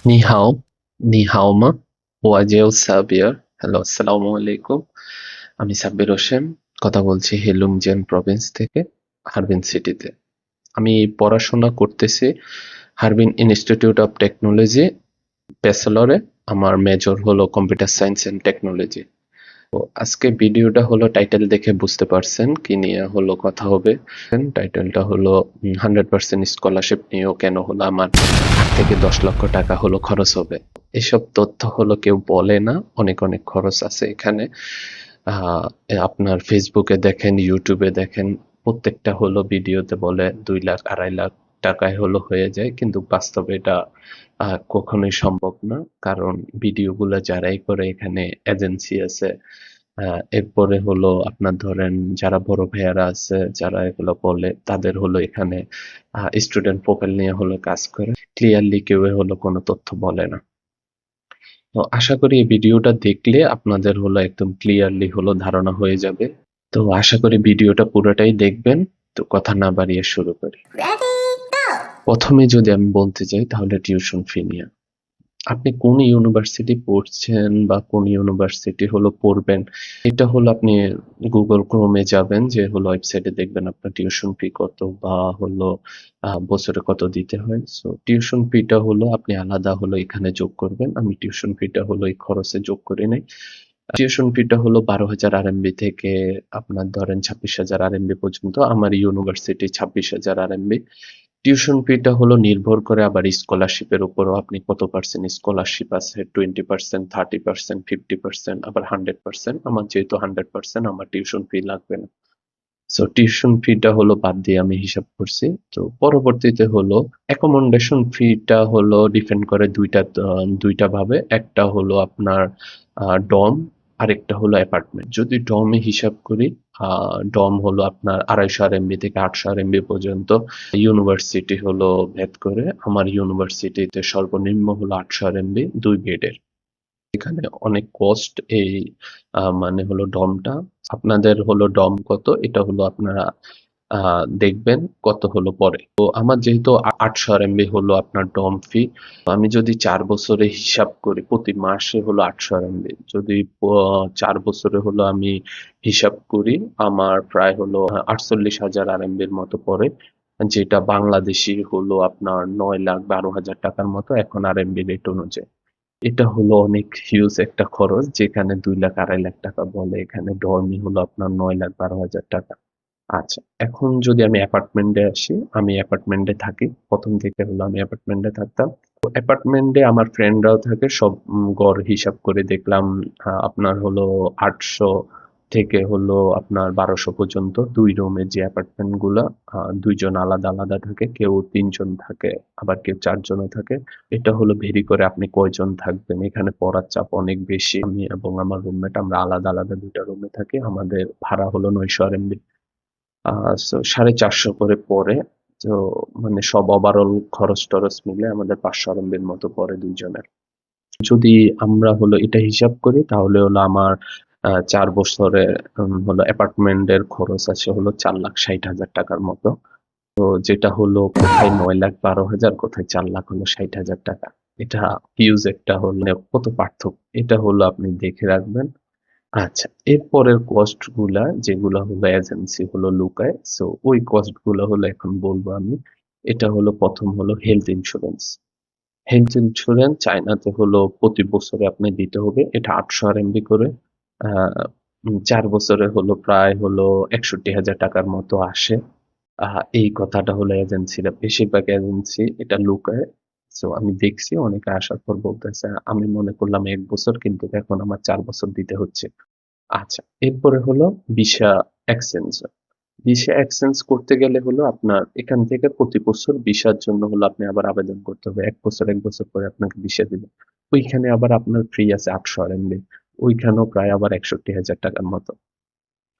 Ni hao, ni hao মা, ওয়াজেও সাবিয়ার। Hello, আসসালামু আলাইকুম। আমি সাব্বির হোসেন কথা বলছি হেলুংজেন প্রভিন্স থেকে, হারবিন সিটিতে। আমি পড়াশোনা করতেছি হারবিন ইনস্টিটিউট অফ টেকনোলজি ব্যাচেলরে। আমার মেজর হলো কম্পিউটার সায়েন্স এন্ড টেকনোলজি। তো আজকে ভিডিওটা হলো টাইটেল দেখে বুঝতে পারছেন কি নিয়ে হলো কথা হবে। টাইটেলটা হলো 100% স্কলারশিপ নিয়েও কেন হলো আমার 8 থেকে 10 লক্ষ টাকা হলো খরচ হবে। এসব তথ্য হলো কেউ বলে না, অনেক অনেক খরচ আছে এখানে। আহ, আপনার ফেসবুকে দেখেন, ইউটিউবে দেখেন, প্রত্যেকটা হলো ভিডিওতে বলে 2 লাখ 2.5 লাখ টাকায় হলো হয়ে যায়, কিন্তু বাস্তবে এটা কখনোই সম্ভব না। কারণ ভিডিওগুলো যারাই করে এখানে এজেন্সি আছে। এরপরে হলো আপনার ধরেন যারা বড় ভাইয়ারা আছে যারা এগুলো বলে তাদের হলো এখানে স্টুডেন্ট প্রোফাইল নিয়ে হলো কাজ করে। ক্লিয়ারলি কেউ হলো কোনো তথ্য বলে না। তো আশা করি এই ভিডিওটা দেখলে আপনাদের হলো একদম ক্লিয়ারলি হলো ধারণা হয়ে যাবে। তো আশা করি ভিডিওটা পুরোটাই দেখবেন। তো কথা না বাড়িয়ে শুরু করি। প্রথমে যদি আমি বলতে চাই তাহলে টিউশন ফি নিয়ে। আপনি কোন ইউনিভার্সিটি পড়ছেন বা কোন ইউনিভার্সিটি হলো পড়বেন, এটা হলো আপনি গুগল ক্রোমে যাবেন, যে হলো ওয়েবসাইটে দেখবেন আপনার টিউশন ফি কত বা হলো বছরে কত দিতে হয়। সো টিউশন ফিটা হলো আপনি আলাদা হলো এখানে যোগ করবেন। আমি টিউশন ফিটা হলো এই খরচে যোগ করি নাই। টিউশন ফিটা হলো 12,000 আরএমবি থেকে আপনার ধরেন 26,000 আরএমবি পর্যন্ত। আমার ইউনিভার্সিটি 26,000 আরএমবি। টিউশন ফিটা হলো নির্ভর করে আবার স্কলারশিপের উপরও, আপনি কত পার্সেন্ট স্কলারশিপ আছে, 20%, 30%, 50%, আবার 100%। আমার যেহেতু 100%, আমার টিউশন ফি লাগবে না। সো টিউশন ফিটা হলো বাদ দিয়ে আমি হিসাব করছি। তো পরবর্তীতে হলো অ্যাকোমোডেশন ফিটা হলো ডিপেন্ড করে দুইটা ভাবে। একটা হলো আপনার ডম, আরেকটা হলো অ্যাপার্টমেন্ট। যদি ডমে হিসাব করি, ডম হলো আপনার 250 আরএমবি থেকে 800 আরএমবি পর্যন্ত। ইউনিভার্সিটি হলো ভেদ করে। আমার ইউনিভার্সিটিতে সর্বনিম্ন হলো 800 আরএমবি 2 বেডের। এখানে অনেক কস্ট এই মানে হলো ডমটা। আপনাদের হলো ডম কত এটা হলো আপনারা দেখবেন কত হলো পরে। তো আমার যেহেতু 800 আরএমবি হলো আপনার ডম ফি। আমি যদি 4 বছরে হিসাব করি, প্রতি মাসে হলো 800 আরএমবি, যদি 4 বছরে হলো আমি হিসাব করি, আমার প্রায় হলো 48,000 আরএমবির মতো পড়ে, যেটা বাংলাদেশি হলো আপনার 9,12,000 টাকার মতো এখন আরএমবি রেট অনুযায়ী। এটা হলো অনেক হিউজ একটা খরচ, যেখানে 2 লাখ 2.5 লাখ টাকা বলে, এখানে ডর্মই হলো আপনার 9,12,000 টাকা। আচ্ছা, এখন যদি আমি অ্যাপার্টমেন্টে আসি, আমি অ্যাপার্টমেন্টে থাকি। প্রথম থেকে হলো আমি অ্যাপার্টমেন্টে থাকতাম। তো অ্যাপার্টমেন্টে আমার ফ্রেন্ডরাও থাকে, সব গড় হিসাব করে দেখলাম আপনার হলো 800 থেকে হলো আপনার 1200 পর্যন্ত। 2 রুমের যে অ্যাপার্টমেন্ট গুলা, 2 জন আলাদা আলাদা থাকে, কেউ 3 জন থাকে, আবার কেউ 4 জনও থাকে। এটা হলো ভেরি করে আপনি কয়জন থাকবেন। এখানে পড়ার চাপ অনেক বেশি। আমি এবং আমার রুমমেট আমরা আলাদা আলাদা 2টা রুমে থাকি। আমাদের ভাড়া হলো 900 আরএমবি। সো 450 করে পড়ে। তো মানে সব ওভারঅল খরচ টরচ মিলে আমাদের 500 আরএমবির মতো পড়ে 2 জনের। যদি আমরা হলো এটা হিসাব করি তাহলে হলো আমার 4 বছরে হলো অ্যাপার্টমেন্টের খরচ আছে হলো 4,60,000 টাকার মতো। তো যেটা হলো কোথায় 9,12,000, কোথায় 4,00,000 হলো 60,000 টাকা। এটা হিউজ একটা হলো, মানে কত পার্থক্য এটা হলো আপনি দেখে রাখবেন। আচ্ছা, এরপরের কস্ট গুলা যেগুলা হলো এজেন্সি হলো লুকায়, সো ওই কস্ট গুলা হলো এখন বলবো আমি। এটা হলো প্রথম হলো হেলথ ইন্স্যুরেন্স। হেলথ ইন্স্যুরেন্স চায়নাতে হলো প্রতি বছরে আপনি দিতে হবে। এটা 800 আরএমবি করে। 4 বছরে হলো প্রায় হলো 61,000 টাকার মতো আসে। এই কথাটা হলো এজেন্সিরা, বেশিরভাগ এজেন্সি এটা লুকায়। সো আমি দেখছি অনেকে আসার পর বলতেছে আমি মনে করলাম 1 বছর, কিন্তু এখন আমার 4 বছর দিতে হচ্ছে। আচ্ছা, এরপরে হলো ভিসা এক্সচেঞ্জ। ভিসা এক্সচেঞ্জ করতে গেলে হলো আপনার এখান থেকে প্রতি বছর ভিসার জন্য হলো আপনি আবার আবেদন করতে হবে। 1 বছর পরে আপনাকে ভিসা দিবে। ওইখানে আবার আপনার ফ্রি আছে 800 আরএমবি। ওইখানেও প্রায় আবার 61,000 টাকার মতো।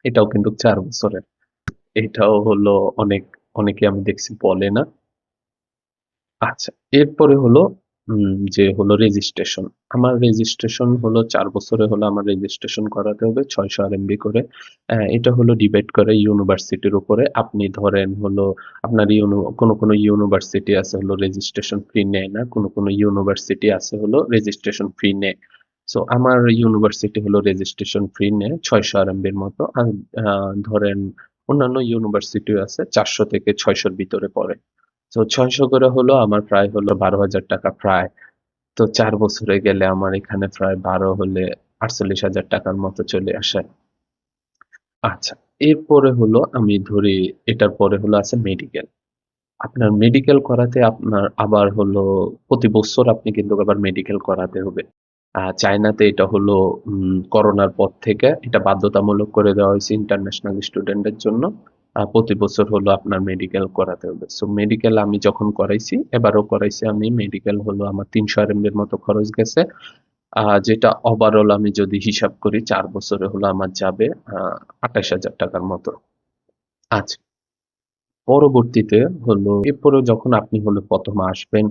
এটাও কিন্তু 4 বছরের। এটাও হলো অনেক, অনেকে আমি দেখছি বলে না। আচ্ছা, এরপরে হলো যে হলো রেজিস্ট্রেশন। আমার রেজিস্ট্রেশন হলো 4 বছরে হলো আমার রেজিস্ট্রেশন করাতে হবে 600 আরএমবি করে। এটা হলো ডিপেন্ড করে ইউনিভার্সিটির উপরে। আপনি ধরেন হলো আপনার কোনো ইউনিভার্সিটি আছে হলো রেজিস্ট্রেশন ফি নেয় না, কোনো ইউনিভার্সিটি আছে হলো রেজিস্ট্রেশন ফি নেয়। সো আমার ইউনিভার্সিটি হলো রেজিস্ট্রেশন ফি নেয় 600 আরএমবির মতো। আর ধরেন অন্যান্য ইউনিভার্সিটিও আছে 400 থেকে 600 র ভিতরে পড়ে। তো 600 করে হলো আমার প্রায় হলো 12,000 টাকা প্রায়। তো 4 বছরে গেলে আমার এখানে প্রায় 12 হলে 48,000 টাকার মতো চলে আসে। আচ্ছা, এরপরে হলো আমি ধরি এটার পরে হলো আছে মেডিকেল। আপনার মেডিকেল করাতে আপনার আবার হলো প্রতি বছর আপনি কিন্তু আবার মেডিকেল করাতে হবে। চায়নাতে এটা হলো করোনার পর থেকে এটা বাধ্যতামূলক করে দেওয়া হয়েছে ইন্টারন্যাশনাল স্টুডেন্টের জন্য। প্রতি বছর হলো আপনার মেডিকেল করাতে হবে। সো মেডিকেল আমি যখন করাইছি, এবারও করাইছি আমি মেডিকেল হলো আমার 300 আরএমবির মতো খরচ গেছে। যেটা ওভারঅল আমি যদি হিসাব করি 4 বছরে হলো আমার যাবে 28,000 টাকার মতো। আচ্ছা, পরবর্তীতে হলো এরপরে যখন আপনি হলো প্রথম আসবেন,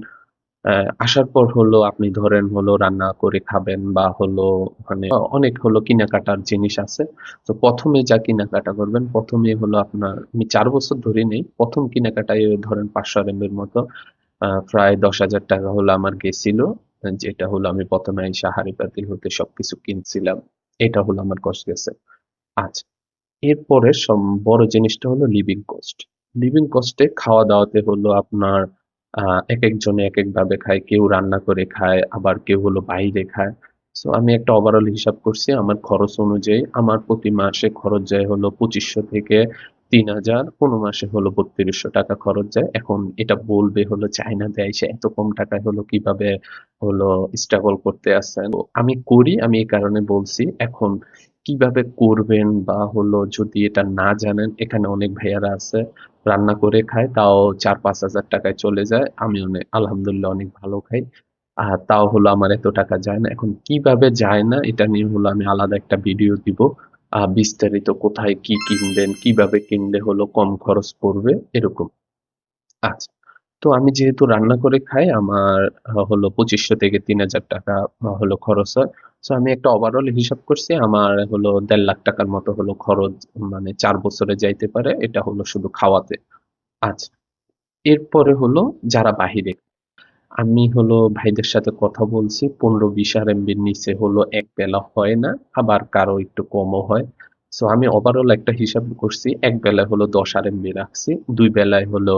আসার পর হলো আপনি ধরেন হলো রান্না করে খাবেন বা হলো ওখানে অনেক হলো কেনাকাটার জিনিস আছে। তো প্রথমে যা কেনাকাটা করবেন প্রথমে হলো আপনার আমি 4 বছর ধরে নেই, প্রথম কেনাকাটায় ধরেন 500 আরএমবির মতো প্রায় 10,000 টাকা হলো আমার গেছিল। যেটা হলো আমি প্রথমে আইসা হাঁড়ি পাতিল হতে সবকিছু কিনছিলাম। এটা হলো আমার কষ্ট গেছে। আচ্ছা, এরপরে বড় জিনিসটা হলো লিভিং কস্ট। লিভিং কস্টে খাওয়া দাওয়াতে হলো আপনার এক একজনে এক এক ভাবে খায়, কেউ রান্না করে খায় আবার কেউ হলো বাইরে খায়। সো আমি একটা ওভারঅল হিসাব করছি আমার খরচ অনুযায়ী আমার প্রতি মাসে খরচ যায় হলো 2500 থেকে 3,000, কোনো মাসে হলো 3200 টাকা খরচ যায়। এখন এটা বলবে হলো চায়নাতে আইসা এত কম টাকায় হলো কিভাবে হলো স্ট্রাগল করতে আসছেন। তো আমি করি, আমি এই কারণে বলছি। এখন কিভাবে করবেন বা হলো যদি এটা না জানেন, এখানে অনেক ভাইয়ারা আছে রান্না করে খায়, তাও 4-5 হাজার টাকায় চলে যায়। আমি অনেক আলহামদুলিল্লাহ অনেক ভালো খাই। আর তাও হলো আমার এত টাকা যায় না। এখন কিভাবে যায় না এটা নিয়ে হলো আমি আলাদা একটা ভিডিও দিব। বিস্তারিত কোথায় কি কিনবেন, কিভাবে কিনলে হলো কম খরচ পড়বে এরকম। আচ্ছা, তো আমি যেহেতু রান্না করে খাই আমার হলো 2500 থেকে 3,000 টাকা হলো খরচ হয়। তো আমি একটা ওভারঅল হিসাব করছি আমার হলো 1.5 লাখ টাকার মতো হলো খরচ, মানে 4 বছরে যাইতে পারে, এটা হলো শুধু খাওয়াতে। আচ্ছা, এরপরে হলো যারা বাহিরে, আমি হলো ভাইদের সাথে কথা বলছি 15-20 আরএমবির নিচে হলো এক বেলা হয় না, আবার কারো একটু কমও হয়। সো আমি ওভারঅল একটা হিসাব করছি, এক বেলায় হলো 10 আরএমবি রাখছি, দুই বেলায় হলো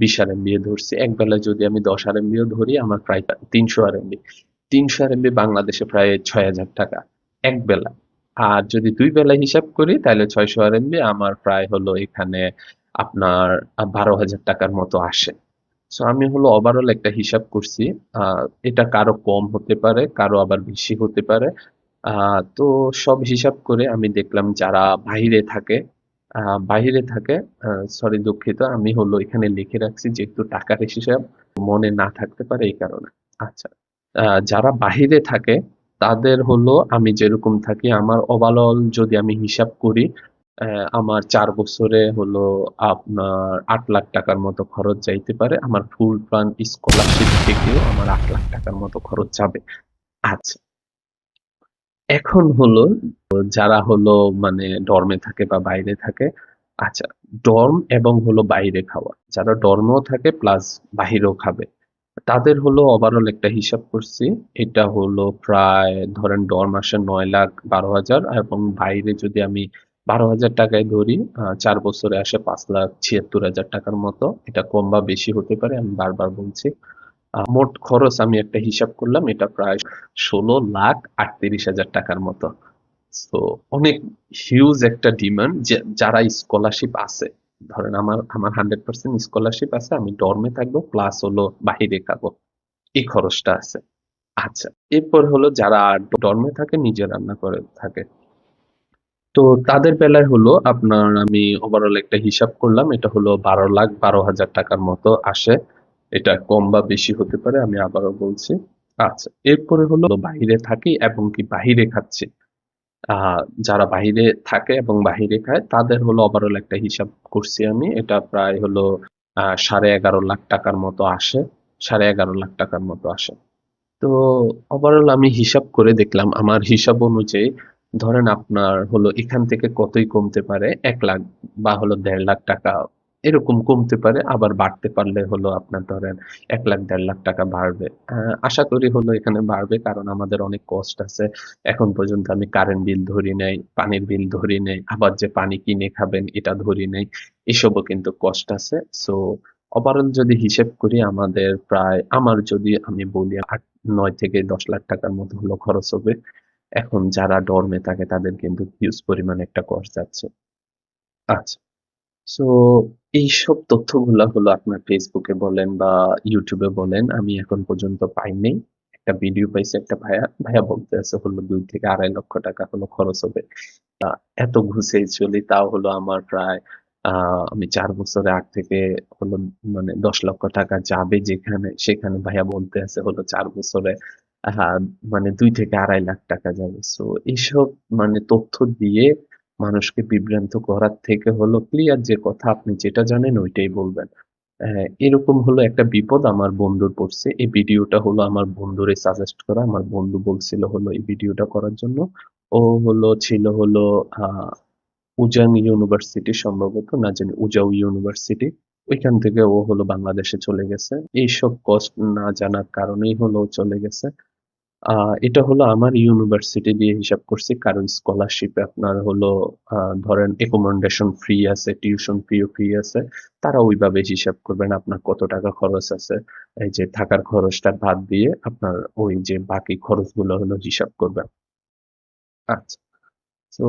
20 আরএমবি ধরছি। এক বেলায় যদি আমি 10 আরএমবিও ধরি আমার প্রায় 300 আরএমবি। 300 আরএমবি বাংলাদেশে প্রায় 6,000 টাকা এক বেলা। আর যদি দুই বেলা হিসাব করি তাহলে 600 আরএমবি আমার প্রায় হলো এখানে আপনার 12,000 টাকার মতো আসে। সো আমি হলো ওভারঅল একটা হিসাব করছি। এটা কারো কম হতে পারে, কারো আবার বেশি হতে পারে। তো সব হিসাব করে আমি দেখলাম যারা বাহিরে থাকে, বাহিরে থাকে, সরি দুঃখিত, আমি হলো এখানে লিখে রাখছি যেহেতু টাকার হিসাব মনে না থাকতে পারে এই কারণে। আচ্ছা, যারা বাহিরে থাকে তাদের হলো আমি যেরকম থাকি আমার ওভারঅল যদি আমি হিসাব করি আমার 4 বছরে হলো আপনার 8 লাখ টাকার মতো খরচ যাইতে পারে, আমার ফুল ফান্ড স্কলারশিপ থেকেও আমার 8 লাখ টাকার মতো খরচ যাবে। আচ্ছা, এখন হলো যারা হলো মানে ডর্মে থাকে বা বাইরে থাকে। আচ্ছা, ডর্ম এবং হলো বাইরে খাওয়া, যারা ডর্মেও থাকে প্লাস বাহিরেও খাবে তাদের হলো ওভারঅল একটা হিসাব করছি। এটা হলো প্রায় ধরেন ডর্ম আসে 9,12,000 এবং বাইরে যদি আমি 12,000 টাকায় ধরি 4 বছরে আসে 5,76,000 টাকার মতো। এটা কম বা বেশি হতে পারে, আমি বারবার বলছি। মোট খরচ আমি একটা হিসাব করলাম এটা প্রায় 16,38,000 টাকার মতো। তো অনেক হিউজ একটা ডিমান্ড, যে যারা স্কলারশিপ আছে, ধরেন আমার আমার 100% স্কলারশিপ আছে, আমি ডর্মে থাকবো প্লাস হলো বাহিরে খাবো, এই খরচটা আছে। আচ্ছা, এরপর হলো যারা ডর্মে থাকে নিজে রান্না করে থাকে, তো তাদের বেলায় হলো আপনার আমি ওভারঅল একটা হিসাব করলাম এটা হলো 12,12,000 টাকার মতো আসে। এটা কম বা বেশি হতে পারে, আমি আবারও বলছি। আচ্ছা, এরপরে হলো বাইরে থাকি এবং কি বাহিরে খাচ্ছি। যারা বাহিরে থাকে এবং বাহিরে খায় তাদের হলো ওভারঅল একটা হিসাব করছি আমি, এটা প্রায় হলো 11.5 লাখ টাকার মতো আসে। 11.5 লাখ টাকার মতো আসে। তো ওভারঅল আমি হিসাব করে দেখলাম, আমার হিসাব অনুযায়ী ধরেন আপনার হলো এখান থেকে কতই কমতে পারে, 1 লাখ বা হলো 1.5 লাখ টাকা এরকম কমতে পারে, আবার বাড়তে পারলে হলো আপনার ধরেন 1 লাখ 1.5 লাখ টাকা বাড়বে। আশা করি হলো এখানে বাড়বে, কারণ আমাদের অনেক কষ্ট আছে। এখন পর্যন্ত আমি কারেন্ট বিল ধরি নাই, পানির বিল ধরি নাই, আবার যে পানি কিনে খাবেন এটা ধরি নাই, এসবও কিন্তু কষ্ট আছে। সো ওভারঅল যদি হিসেব করি আমাদের প্রায়, আমার যদি আমি বলি 9 থেকে 10 লাখ টাকার মতো হলো খরচ হবে। এখন যারা ডর্মে থাকে তাদের কিন্তু হিউজ পরিমাণ একটা কষ্ট যাচ্ছে। আচ্ছা, সো এইসব তথ্যগুলা হলো আপনার ফেসবুকে বলেন বা ইউটিউবে বলেন আমি এখন পর্যন্ত পাইনি। একটা ভিডিও পাইছি, একটা ভাইয়া ভাইয়া বলতে আছে হলো 2 থেকে 2.5 লক্ষ টাকা হলো খরচ হবে। এত ঘুষে চলি তাও হলো আমার প্রায় আমি 4 বছরে 8 থেকে হলো মানে 10 লক্ষ টাকা যাবে যেখানে, সেখানে ভাইয়া বলতে আছে হলো 4 বছরে আহ, মানে 2 থেকে 2.5 লাখ টাকা যাবে। সো এইসব মানে তথ্য দিয়ে মানুষকে বিভ্রান্ত করার থেকে হলো ক্লিয়ার যে কথা, আপনি যেটা জানেন ওইটাই বলবেন। এরকম হলো একটা বিপদ আমার বন্ধুর পড়ছে। এই ভিডিওটা হলো আমার বন্ধুরে সাজেস্ট করা, আমার বন্ধু বলছিল হলো এই ভিডিওটা করার জন্য। ও হলো ছিল হলো আহ উজান ইউনিভার্সিটি, সম্ভবত না জানি উজাউ ইউনিভার্সিটি, ওইখান থেকে ও হলো বাংলাদেশে চলে গেছে। এইসব কষ্ট না জানার কারণেই হলো ও চলে গেছে। এটা হলো আমার ইউনিভার্সিটি দিয়ে হিসাব করছি, কারো স্কলারশিপে আপনার হলো ধরেন একোমোডেশন ফ্রি আছে, টিউশন ফিও ফ্রি আছে, তারা ওইভাবে হিসাব করবেন আপনার কত টাকা খরচ আছে, এই যে থাকার খরচটা বাদ দিয়ে আপনার ওই যে বাকি খরচগুলো হলো হিসাব করবেন। আচ্ছা, তো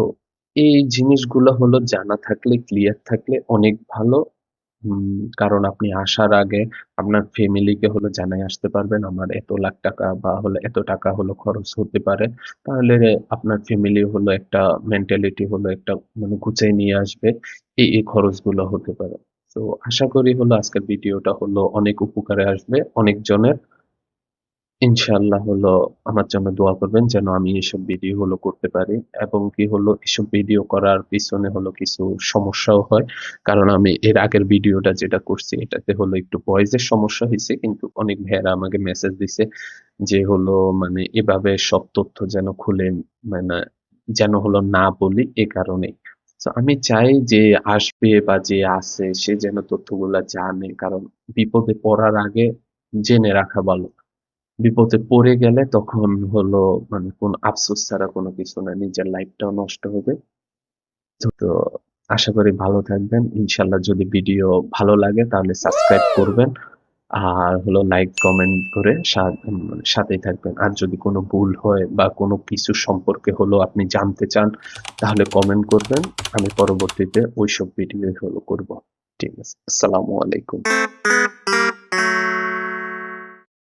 এই জিনিসগুলো হলো জানা থাকলে, ক্লিয়ার থাকলে অনেক ভালো। কারণ আপনি আসার আগে আপনার ফ্যামিলিকে হলো জানাই আসতে পারবেন আমার এত লাখ টাকা বা হলো এত টাকা হলো খরচ হতে পারে। তাহলে আপনার ফ্যামিলি হলো একটা মেন্টালিটি হলো একটা মানে গুছিয়ে নিয়ে আসবে এই খরচগুলো হতে পারে। তো আশা করি হলো আজকের ভিডিওটা হলো অনেক উপকারে আসবে অনেক জনের। ইনশাআল্লাহ হলো আমার জন্য দোয়া করবেন যেন আমি এসব ভিডিও হলো করতে পারি, এবং কি হলো এসব ভিডিও করার পিছনে হলো কিছু সমস্যাও হয়। কারণ আমি এর আগের ভিডিওটা যেটা করছি এটাতে হলো একটু ভয়েসের সমস্যা হয়েছে, কিন্তু অনেক ভাইয়েরা আমাকে মেসেজ দিছে যে হলো মানে এভাবে সব তথ্য যেন খুলে মানে যেন হলো না বলি, এ কারণে। তো আমি চাই যে আসবে বা যে আছে সে যেন তথ্যগুলা জানে, কারণ বিপদে পড়ার আগে জেনে রাখা ভালো। বিপদে পড়ে গেলে তখন হলো মানে কোন আফসোস ছাড়া কোনো কিছু না, নিজের লাইফটাও নষ্ট হবে। তো আশা করি ভালো থাকবেন ইনশাল্লাহ। যদি ভিডিও ভালো লাগে তাহলে সাবস্ক্রাইব করবেন, আর হলো লাইক কমেন্ট করে সাথেই থাকবেন। আর যদি কোনো ভুল হয় বা কোনো কিছু সম্পর্কে হলো আপনি জানতে চান তাহলে কমেন্ট করবেন, আমি পরবর্তীতে ওইসব ভিডিও হলো করব। ঠিক আছে, আসসালামু আলাইকুম।